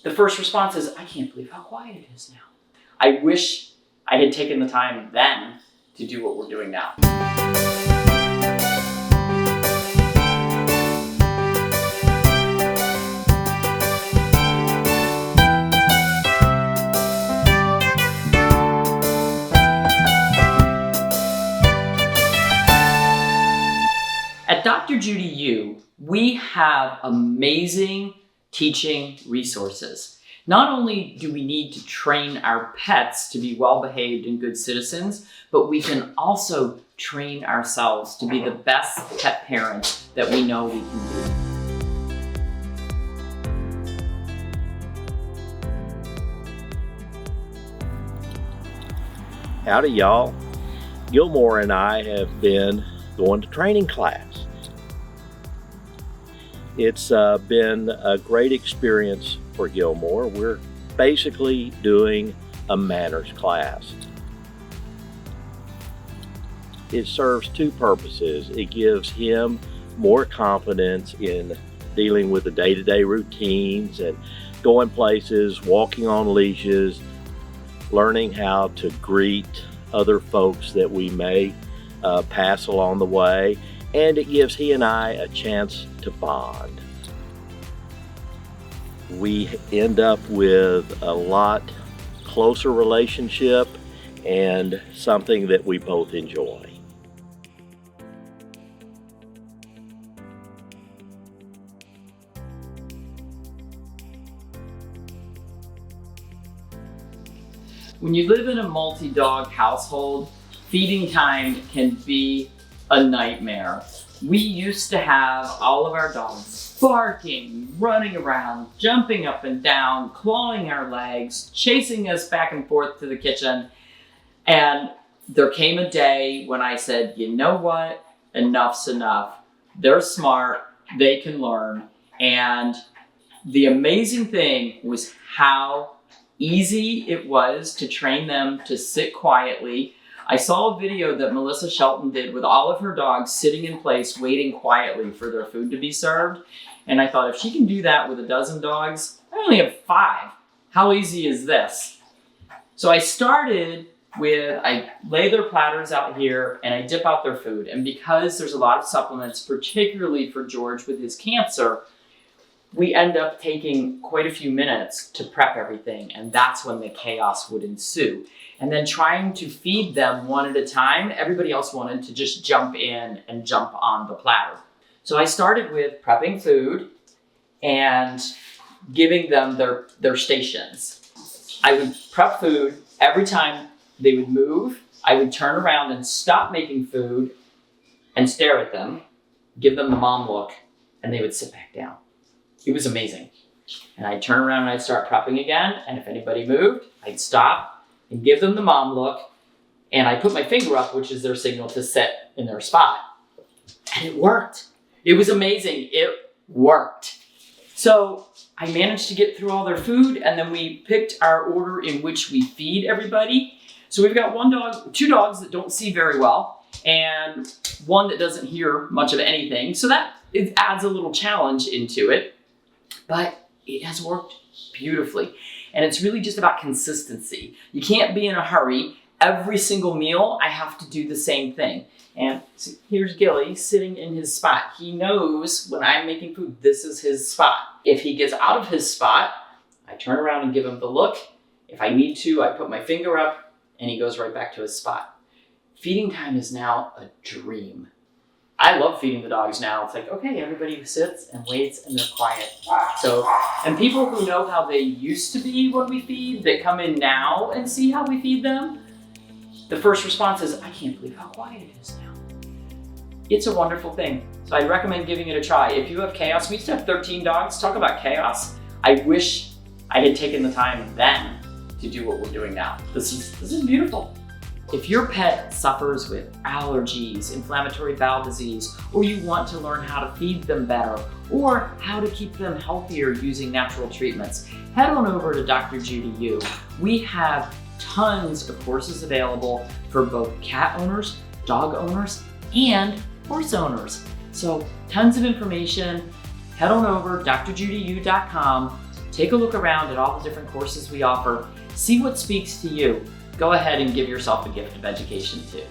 the first response is, I can't believe how quiet it is now. I wish I had taken the time then to do what we're doing now. At Dr. Judy U, we have amazing teaching resources. Not only do we need to train our pets to be well-behaved and good citizens, but we can also train ourselves to be the best pet parents that we know we can be. Howdy y'all. Gilmore and I have been going to training class. It's been a great experience for Gilmore. We're basically doing a manners class. It serves two purposes. It gives him more confidence in dealing with the day-to-day routines and going places, walking on leashes, learning how to greet other folks that we may pass along the way, and it gives he and I a chance to bond. We end up with a lot closer relationship and something that we both enjoy. When you live in a multi-dog household, feeding time can be a nightmare. We used to have all of our dogs barking, running around, jumping up and down, clawing our legs, chasing us back and forth to the kitchen. And there came a day when I said, you know what? Enough's enough. They're smart, they can learn. And the amazing thing was how easy it was to train them to sit quietly. I saw a video that Melissa Shelton did with all of her dogs sitting in place, waiting quietly for their food to be served. And I thought, if she can do that with a dozen dogs, I only have 5. How easy is this? So I started with, I lay their platters out here and I dip out their food. And because there's a lot of supplements, particularly for George with his cancer, we end up taking quite a few minutes to prep everything. And that's when the chaos would ensue. And then trying to feed them one at a time, everybody else wanted to just jump in and jump on the platter. So I started with prepping food and giving them their stations. I would prep food. Every time they would move, I would turn around and stop making food and stare at them, give them the mom look, and they would sit back down. It was amazing. And I'd turn around and I'd start prepping again, and if anybody moved, I'd stop and give them the mom look, and I put my finger up, which is their signal to sit in their spot. And it worked. It was amazing. It worked. So I managed to get through all their food, and then we picked our order in which we feed everybody. So we've got 2 dogs that don't see very well, and 1 that doesn't hear much of anything. So that it adds a little challenge into it, but it has worked beautifully. And it's really just about consistency. You can't be in a hurry. Every single meal, I have to do the same thing. And so here's Gilly sitting in his spot. He knows when I'm making food, this is his spot. If he gets out of his spot, I turn around and give him the look. If I need to, I put my finger up and he goes right back to his spot. Feeding time is now a dream. I love feeding the dogs now. It's like, okay, everybody sits and waits and they're quiet. So, and people who know how they used to be when we feed, that come in now and see how we feed them, the first response is, I can't believe how quiet it is now. It's a wonderful thing. So I recommend giving it a try. If you have chaos, we used to have 13 dogs. Talk about chaos. I wish I had taken the time then to do what we're doing now. This is beautiful. If your pet suffers with allergies, inflammatory bowel disease, or you want to learn how to feed them better, or how to keep them healthier using natural treatments, head on over to Dr. Judy U. We have tons of courses available for both cat owners, dog owners, and horse owners. So tons of information. Head on over drjudyu.com Take a look around at all the different courses we offer. See what speaks to you. Go ahead and give yourself a gift of education too.